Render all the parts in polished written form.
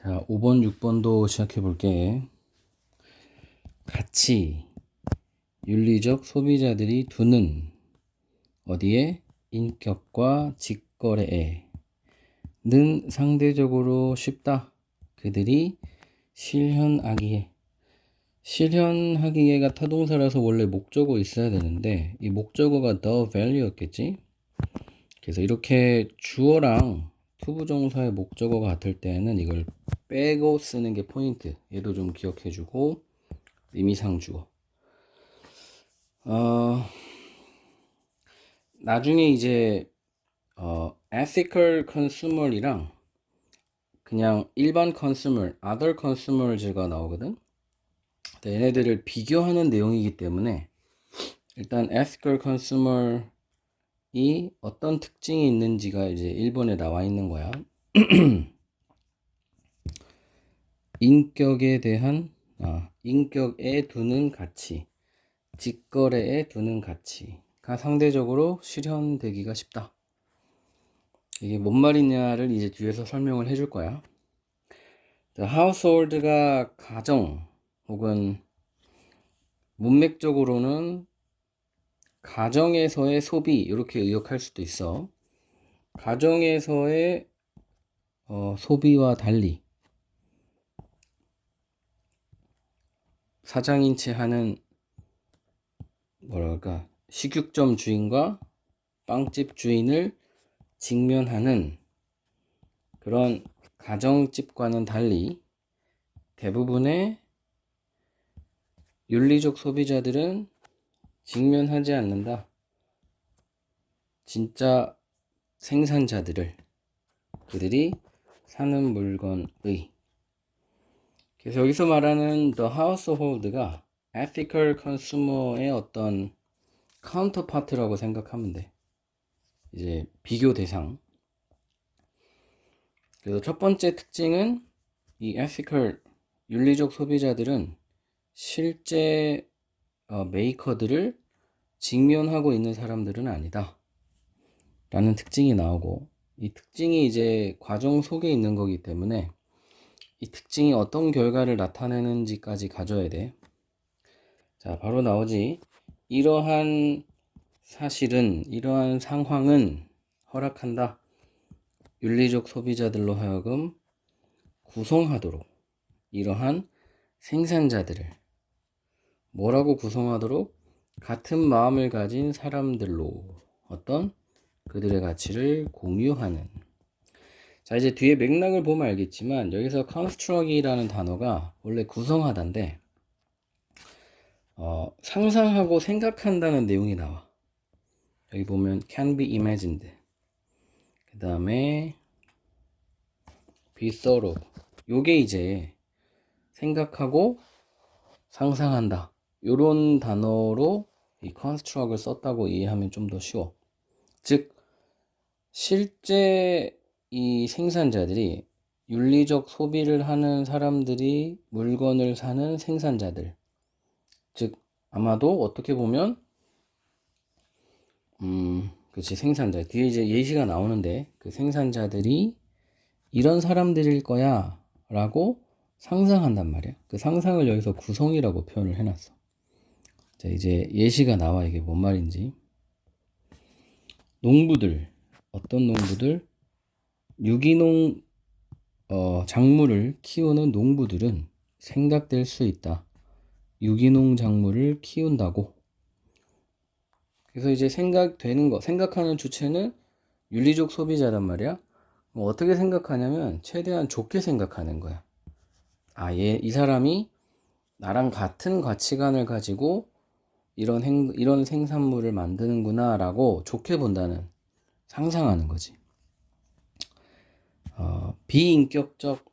자, 5번, 6번도 시작해 볼게. 가치, 윤리적 소비자들이 두는 어디에? 인격과 직거래에 는 상대적으로 쉽다. 그들이 실현하기에. 실현하기에가 타동사라서 원래 목적어 있어야 되는데 이 목적어가 the value였겠지? 그래서 이렇게 주어랑 투부정사의 목적어가 같을 때는 이걸 빼고 쓰는 게 포인트. 얘도 좀 기억해주고 의미상 주어. 나중에 이제 ethical consumer이랑 그냥 일반 consumer, other consumers가 나오거든. 얘네들을 비교하는 내용이기 때문에 일단 ethical consumer이 어떤 특징이 있는지가 이제 1번에 나와 있는 거야. 인격에 대한 인격에 두는 가치, 직거래에 두는 가치가 상대적으로 실현되기가 쉽다. 이게 뭔 말이냐를 이제 뒤에서 설명을 해줄 거야. household가 가정 혹은 문맥적으로는 가정에서의 소비 이렇게 의역할 수도 있어. 가정에서의 소비와 달리 사장인 채 하는 뭐랄까 식육점 주인과 빵집 주인을 직면하는 그런 가정집과는 달리 대부분의 윤리적 소비자들은 직면하지 않는다. 진짜 생산자들을, 그들이 사는 물건의. 그래서 여기서 말하는 the household가 ethical consumer의 어떤 카운터파트라고 생각하면 돼. 이제 비교 대상. 그래서 첫 번째 특징은 이 ethical 윤리적 소비자들은 실제 메이커들을 직면하고 있는 사람들은 아니다 라는 특징이 나오고, 이 특징이 이제 과정 속에 있는 거기 때문에 이 특징이 어떤 결과를 나타내는지까지 가져야 돼. 자, 바로 나오지. 이러한 사실은, 이러한 상황은 허락한다. 윤리적 소비자들로 하여금 구성하도록, 이러한 생산자들을 뭐라고 구성하도록? 같은 마음을 가진 사람들로 어떤 그들의 가치를 공유하는. 자, 이제 뒤에 맥락을 보면 알겠지만 여기서 construct이라는 단어가 원래 구성하다인데 상상하고 생각한다는 내용이 나와. 여기 보면 can be imagined, 그 다음에 be thought of. 요게 이제 생각하고 상상한다, 요런 단어로 이 construct을 썼다고 이해하면 좀 더 쉬워. 즉 실제 이 생산자들이, 윤리적 소비를 하는 사람들이 물건을 사는 생산자들, 즉 아마도 어떻게 보면 그치, 생산자. 뒤에 이제 예시가 나오는데 그 생산자들이 이런 사람들일 거야 라고 상상한단 말이야. 그 상상을 여기서 구성이라고 표현을 해놨어. 자, 이제 예시가 나와. 이게 뭔 말인지. 농부들, 어떤 농부들? 유기농 작물을 키우는 농부들은 생각될 수 있다. 유기농 작물을 키운다고. 그래서 이제 생각되는 거, 생각하는 주체는 윤리적 소비자란 말이야. 뭐 어떻게 생각하냐면 최대한 좋게 생각하는 거야. 이 사람이 나랑 같은 가치관을 가지고 이런 생산물을 만드는구나 라고 좋게 본다는, 상상하는 거지. 비인격적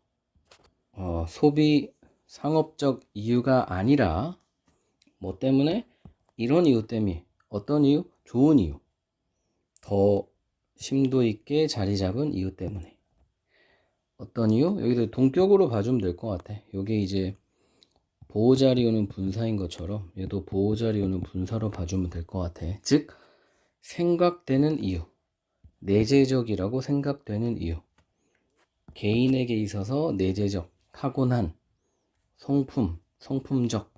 소비 상업적 이유가 아니라 뭐 때문에? 이런 이유 때문에. 어떤 이유? 좋은 이유. 더 심도 있게 자리 잡은 이유 때문에. 어떤 이유? 여기도 동격으로 봐주면 될 것 같아. 요게 이제 보호자리오는 분사인 것처럼 얘도 보호자리오는 분사로 봐주면 될 것 같아. 즉 생각되는 이유, 내재적이라고 생각되는 이유. 개인에게 있어서 내재적, 타고난, 성품적.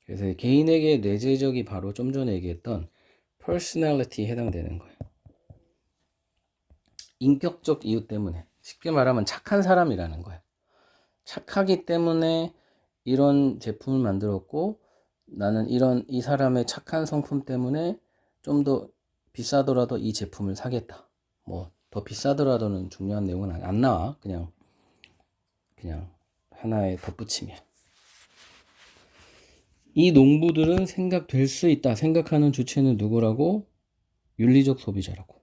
그래서 개인에게 내재적이 바로 좀 전에 얘기했던 personality에 해당되는 거예요. 인격적 이유 때문에, 쉽게 말하면 착한 사람이라는 거예요. 착하기 때문에 이런 제품을 만들었고, 나는 이 사람의 착한 성품 때문에 좀 더 비싸더라도 이 제품을 사겠다. 뭐 더 비싸더라도는 중요한 내용은 안 나와. 그냥 하나의 덧붙임이야. 이 농부들은 생각될 수 있다. 생각하는 주체는 누구라고? 윤리적 소비자라고.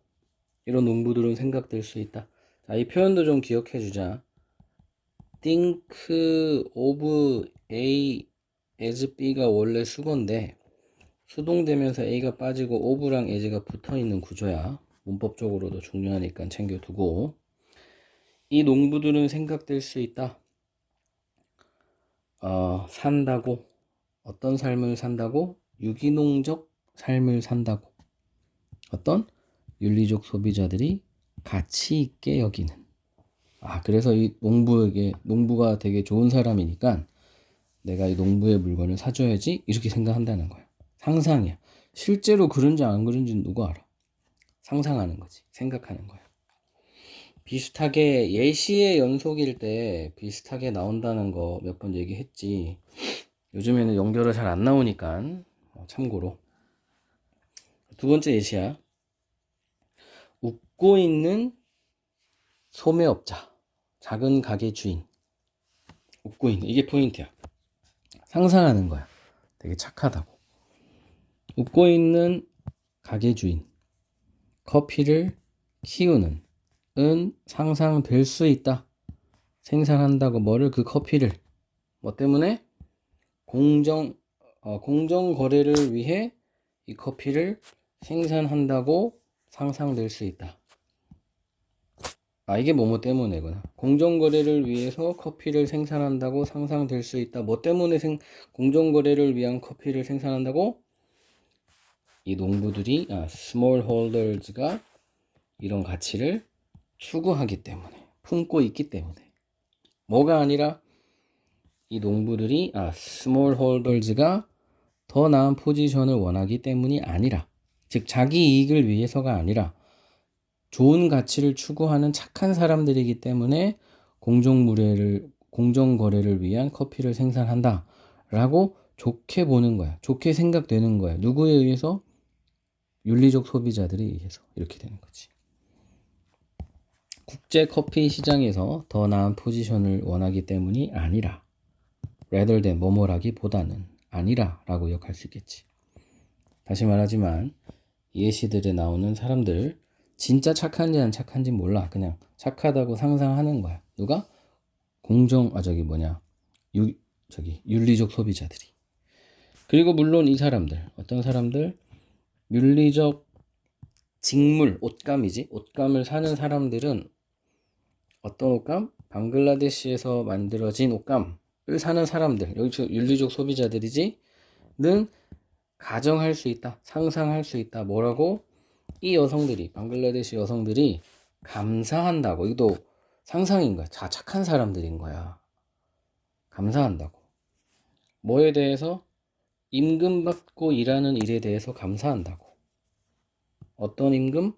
이런 농부들은 생각될 수 있다. 자, 이 표현도 좀 기억해 주자. think of A as B가 원래 수건데 수동되면서 A가 빠지고 of랑 as가 붙어있는 구조야. 문법적으로도 중요하니까 챙겨두고. 이 농부들은 생각될 수 있다. 산다고. 어떤 삶을 산다고? 유기농적 삶을 산다고. 어떤? 윤리적 소비자들이 가치 있게 여기는. 그래서 이 농부가 되게 좋은 사람이니까 내가 이 농부의 물건을 사줘야지 이렇게 생각한다는 거야. 상상이야. 실제로 그런지 안 그런지는 누가 알아? 상상하는 거지. 생각하는 거야. 비슷하게 예시의 연속일 때 비슷하게 나온다는 거 몇 번 얘기했지. 요즘에는 연결을 잘 안 나오니까 참고로. 두 번째 예시야. 웃고 있는 소매업자, 작은 가게 주인. 웃고 있는, 이게 포인트야. 상상하는 거야. 되게 착하다고. 웃고 있는 가게 주인, 커피를 키우는 은 상상될 수 있다. 생산한다고 뭐를? 그 커피를. 뭐 때문에? 공정 거래를 위해 이 커피를 생산한다고 상상될 수 있다. 이게 뭐뭐 때문에구나. 공정거래를 위해서 커피를 생산한다고 상상될 수 있다. 뭐 때문에 공정거래를 위한 커피를 생산한다고? 이 농부들이, smallholders가 이런 가치를 추구하기 때문에, 품고 있기 때문에. 뭐가 아니라 이 농부들이, smallholders가 더 나은 포지션을 원하기 때문이 아니라, 즉 자기 이익을 위해서가 아니라 좋은 가치를 추구하는 착한 사람들이기 때문에 공정거래를 위한 커피를 생산한다 라고 좋게 보는 거야. 좋게 생각되는 거야. 누구에 의해서? 윤리적 소비자들에 의해서. 이렇게 되는 거지. 국제 커피 시장에서 더 나은 포지션을 원하기 때문이 아니라, rather than 뭐뭐라기보다는, 아니라 라고 역할 수 있겠지. 다시 말하지만 예시들에 나오는 사람들 진짜 착한지 안 착한지 몰라. 그냥 착하다고 상상하는 거야. 누가? 윤리적 소비자들이. 그리고 물론 이 사람들, 어떤 사람들? 윤리적 직물, 옷감이지. 옷감을 사는 사람들은 어떤 옷감? 방글라데시에서 만들어진 옷감을 사는 사람들, 여기 윤리적 소비자들이지. 는 가정할 수 있다. 상상할 수 있다. 뭐라고? 이 여성들이, 방글라데시 여성들이 감사한다고. 이것도 상상인 거야. 착한 사람들인 거야. 감사한다고. 뭐에 대해서? 임금 받고 일하는 일에 대해서 감사한다고. 어떤 임금?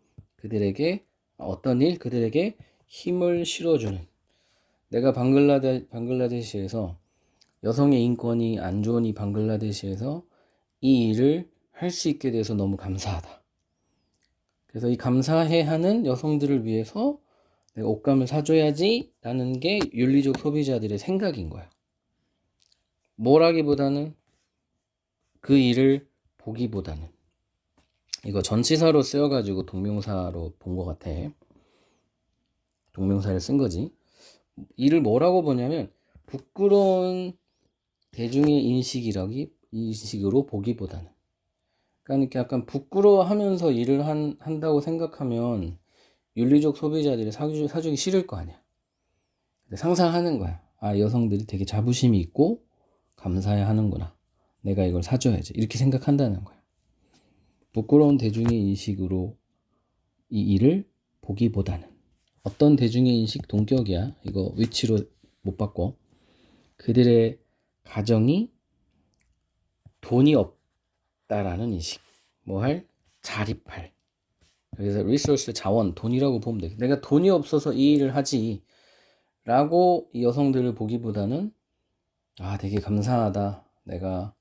어떤 일? 그들에게 힘을 실어주는. 내가 방글라데시에서 여성의 인권이 안 좋은 이 방글라데시에서 이 일을 할 수 있게 돼서 너무 감사하다. 그래서 이 감사해 하는 여성들을 위해서 내가 옷감을 사줘야지 라는 게 윤리적 소비자들의 생각인 거야. 뭐라기보다는 그 일을 보기보다는. 이거 전치사로 쓰여가지고 동명사로 본 것 같아. 동명사를 쓴 거지. 이를 뭐라고 보냐면 부끄러운 대중의 인식으로 보기보다는. 그러니까 약간 부끄러워하면서 일을 한다고 생각하면 윤리적 소비자들이 사주기 싫을 거 아니야. 근데 상상하는 거야. 여성들이 되게 자부심이 있고 감사해 하는구나. 내가 이걸 사줘야지. 이렇게 생각한다는 거야. 부끄러운 대중의 인식으로 이 일을 보기보다는. 어떤 대중의 인식 동격이야. 이거 위치로 못 바꿔. 그들의 가정이 돈이 없다라는 인식. 뭐 할? 자립할. 그래서 리소스 자원, 돈이라고 보면 돼. 내가 돈이 없어서 이 일을 하지 라고 이 여성들을 보기보다는 되게 감사하다. 내가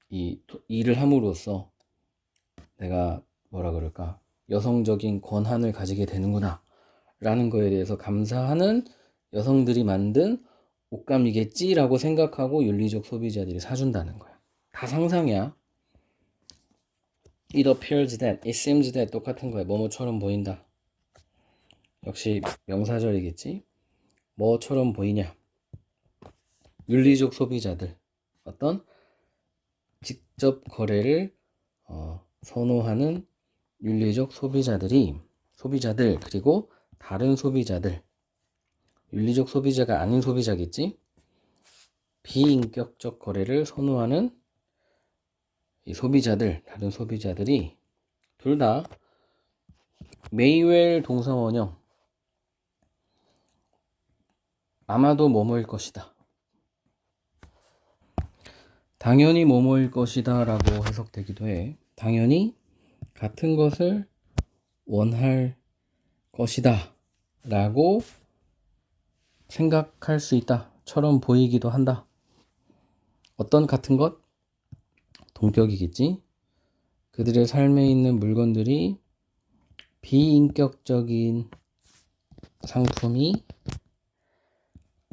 이 일을 함으로써 내가 뭐라 그럴까? 여성적인 권한을 가지게 되는구나 라는 거에 대해서 감사하는 여성들이 만든 옷감이겠지라고 생각하고 윤리적 소비자들이 사준다는 거야. 다 상상이야. It appears that, it seems that 똑같은 거야. 뭐뭐처럼 보인다. 역시 명사절이겠지. 뭐처럼 보이냐. 윤리적 소비자들. 어떤 직접 거래를 선호하는 윤리적 소비자들 그리고 다른 소비자들. 윤리적 소비자가 아닌 소비자겠지. 비인격적 거래를 선호하는 이 소비자들, 다른 소비자들이 둘 다 메이웰 동사원형 아마도 뭐뭐일 것이다. 당연히 뭐뭐일 것이다 라고 해석되기도 해. 당연히 같은 것을 원할 것이다 라고 생각할 수 있다 처럼 보이기도 한다. 어떤 같은 것? 동격이겠지. 그들의 삶에 있는 물건들이 비인격적인 상품이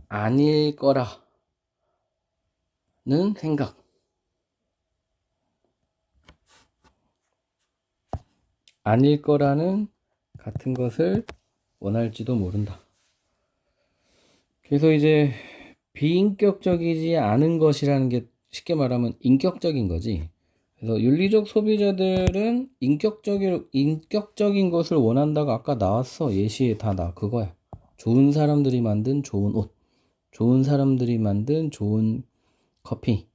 아닐 거라는 생각. 아닐 거라는 같은 것을 원할지도 모른다. 그래서 이제 비인격적이지 않은 것이라는 게 쉽게 말하면 인격적인 거지. 그래서 윤리적 소비자들은 인격적인 것을 원한다고 아까 나왔어. 예시에 다 그거야. 좋은 사람들이 만든 좋은 옷, 좋은 사람들이 만든 좋은 커피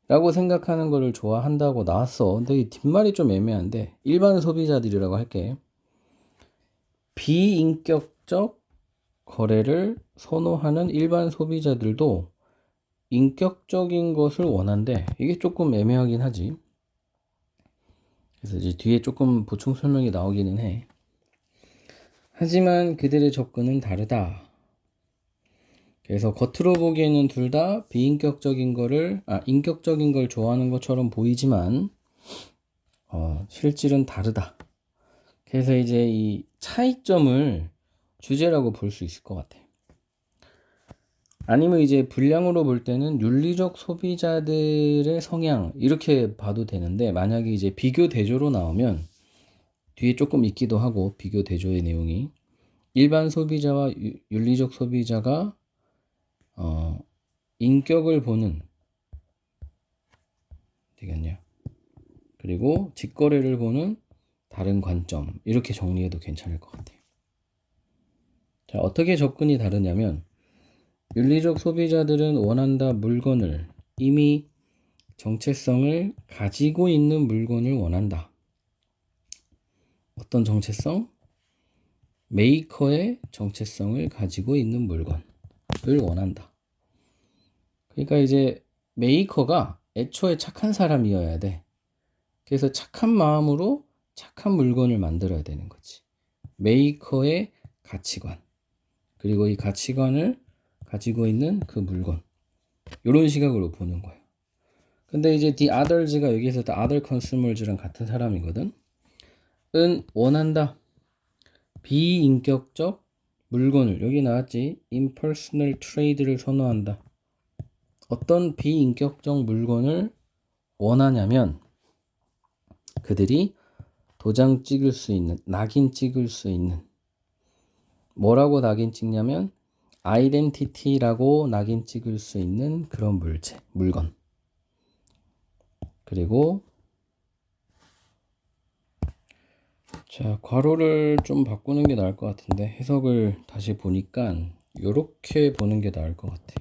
라고 생각하는 거를 좋아한다고 나왔어. 근데 이 뒷말이 좀 애매한데 일반 소비자들이라고 할게. 비인격적 거래를 선호하는 일반 소비자들도 인격적인 것을 원한대. 이게 조금 애매하긴 하지. 그래서 이제 뒤에 조금 보충 설명이 나오기는 해. 하지만 그들의 접근은 다르다. 그래서 겉으로 보기에는 둘 다 비인격적인 거를 인격적인 걸 좋아하는 것처럼 보이지만 실질은 다르다. 그래서 이제 이 차이점을 주제라고 볼 수 있을 것 같아. 아니면 이제 분량으로 볼 때는 윤리적 소비자들의 성향 이렇게 봐도 되는데, 만약에 이제 비교 대조로 나오면 뒤에 조금 있기도 하고, 비교 대조의 내용이 일반 소비자와 윤리적 소비자가 인격을 보는 되겠냐, 그리고 직거래를 보는 다른 관점, 이렇게 정리해도 괜찮을 것 같아요. 자, 어떻게 접근이 다르냐면, 윤리적 소비자들은 원한다 물건을, 이미 정체성을 가지고 있는 물건을 원한다. 어떤 정체성? 메이커의 정체성을 가지고 있는 물건을 원한다. 그러니까 이제 메이커가 애초에 착한 사람이어야 돼. 그래서 착한 마음으로 착한 물건을 만들어야 되는 거지. 메이커의 가치관, 그리고 이 가치관을 가지고 있는 그 물건, 이런 시각으로 보는 거예요. 근데 이제 the others가 여기에서 the other consumers랑 같은 사람이거든. 은 원한다. 비인격적 물건을, 여기 나왔지, impersonal trade를 선호한다. 어떤 비인격적 물건을 원하냐면, 그들이 도장 찍을 수 있는, 낙인 찍을 수 있는, 뭐라고 낙인 찍냐면 아이덴티티라고 낙인 찍을 수 있는 그런 물건. 그리고 자, 괄호를 좀 바꾸는 게 나을 것 같은데, 해석을 다시 보니까 요렇게 보는 게 나을 것 같아.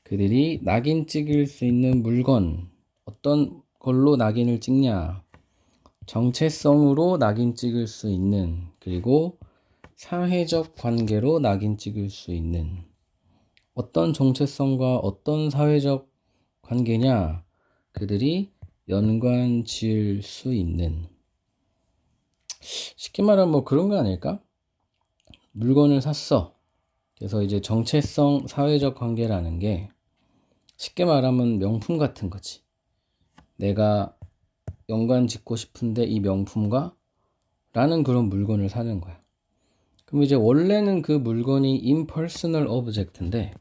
그들이 낙인 찍을 수 있는 물건, 어떤 걸로 낙인을 찍냐, 정체성으로 낙인 찍을 수 있는, 그리고 사회적 관계로 낙인 찍을 수 있는 어떤 정체성과 어떤 사회적 관계냐? 그들이 연관 지을 수 있는, 쉽게 말하면 뭐 그런 거 아닐까? 물건을 샀어. 그래서 이제 정체성 사회적 관계라는 게 쉽게 말하면 명품 같은 거지. 내가 연관 짓고 싶은데 이 명품과 라는 그런 물건을 사는 거야. 그럼 이제 원래는 그 물건이 impersonal object인데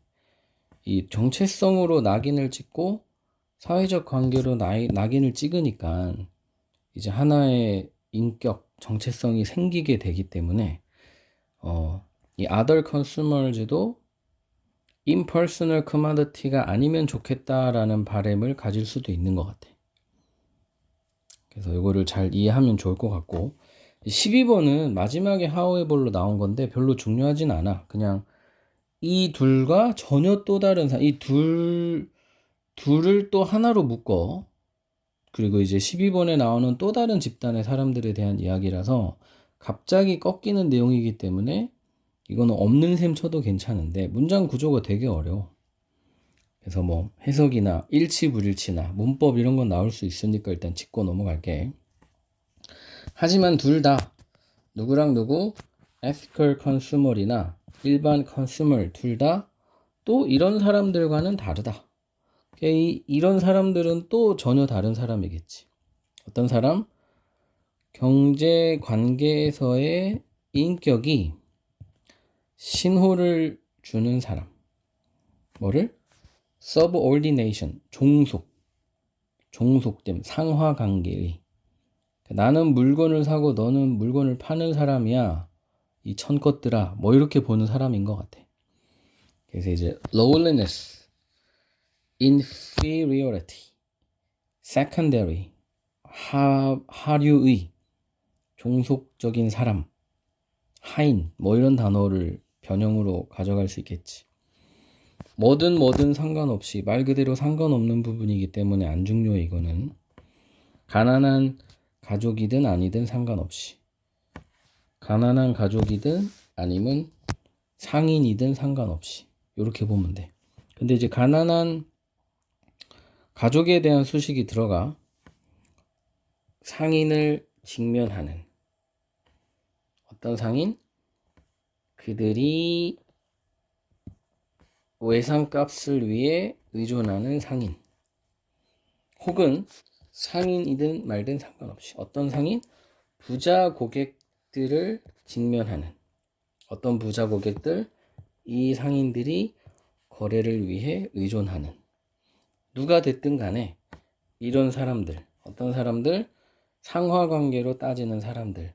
이 정체성으로 낙인을 찍고 사회적 관계로 낙인을 찍으니까 이제 하나의 인격, 정체성이 생기게 되기 때문에 이 other consumers도 impersonal commodity가 아니면 좋겠다라는 바람을 가질 수도 있는 것 같아. 그래서 이거를 잘 이해하면 좋을 것 같고, 12번은 마지막에 however로 나온 건데 별로 중요하진 않아. 그냥 이 둘과 전혀 또 다른 이 둘을 또 하나로 묶어. 그리고 이제 12번에 나오는 또 다른 집단의 사람들에 대한 이야기라서 갑자기 꺾이는 내용이기 때문에 이거는 없는 셈 쳐도 괜찮은데 문장 구조가 되게 어려워. 그래서 뭐 해석이나 일치 불일치나 문법 이런 건 나올 수 있으니까 일단 짚고 넘어갈게. 하지만 둘 다 누구랑 누구 ethical consumer이나 일반 consumer 둘 다 또 이런 사람들과는 다르다. 이런 사람들은 또 전혀 다른 사람이겠지. 어떤 사람? 경제 관계에서의 인격이 신호를 주는 사람. 뭐를? subordination, 종속됨, 상하관계의. 나는 물건을 사고 너는 물건을 파는 사람이야. 이 천것들아. 뭐 이렇게 보는 사람인 것 같아. 그래서 이제 lowliness, inferiority, secondary, 하류의, 종속적인 사람, 하인, 뭐 이런 단어를 변형으로 가져갈 수 있겠지. 뭐든 상관없이 말 그대로 상관없는 부분이기 때문에 안 중요해. 이거는 가난한 가족이든 아니든 상관없이, 가난한 가족이든 아니면 상인이든 상관없이 이렇게 보면 돼. 근데 이제 가난한 가족에 대한 수식이 들어가. 상인을 직면하는 어떤 상인? 그들이 외상값을 위해 의존하는 상인, 혹은 상인이든 말든 상관없이 어떤 상인? 부자 고객들을 직면하는 어떤 부자 고객들, 이 상인들이 거래를 위해 의존하는, 누가 됐든 간에 이런 사람들, 어떤 사람들? 상하관계로 따지는 사람들은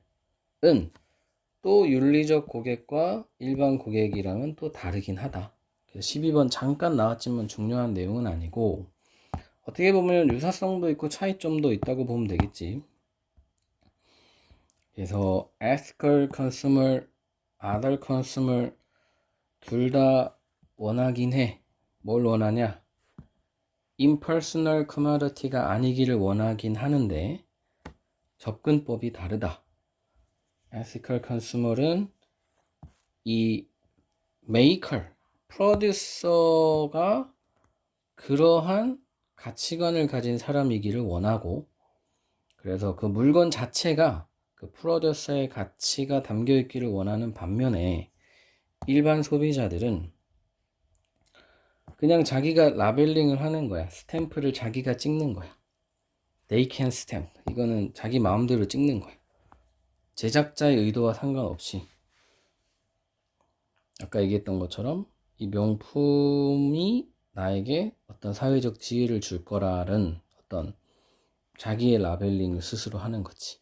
또 윤리적 고객과 일반 고객이랑은 또 다르긴 하다. 그래서 12번 잠깐 나왔지만 중요한 내용은 아니고, 어떻게 보면 유사성도 있고 차이점도 있다고 보면 되겠지. 그래서 ethical consumer, other consumer 둘 다 원하긴 해. 뭘 원하냐? impersonal commodity가 아니기를 원하긴 하는데 접근법이 다르다. ethical consumer은 이 maker, 프로듀서가 그러한 가치관을 가진 사람이기를 원하고, 그래서 그 물건 자체가 그 프로듀서의 가치가 담겨 있기를 원하는 반면에 일반 소비자들은 그냥 자기가 라벨링을 하는 거야. 스탬프를 자기가 찍는 거야. They can stamp. 이거는 자기 마음대로 찍는 거야. 제작자의 의도와 상관없이. 아까 얘기했던 것처럼 이 명품이 나에게 어떤 사회적 지위를 줄 거라는 어떤 자기의 라벨링을 스스로 하는 거지.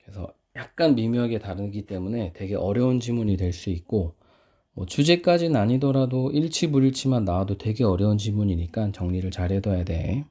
그래서 약간 미묘하게 다르기 때문에 되게 어려운 지문이 될 수 있고, 뭐 주제까지는 아니더라도 일치 불일치만 나와도 되게 어려운 지문이니까 정리를 잘 해둬야 돼.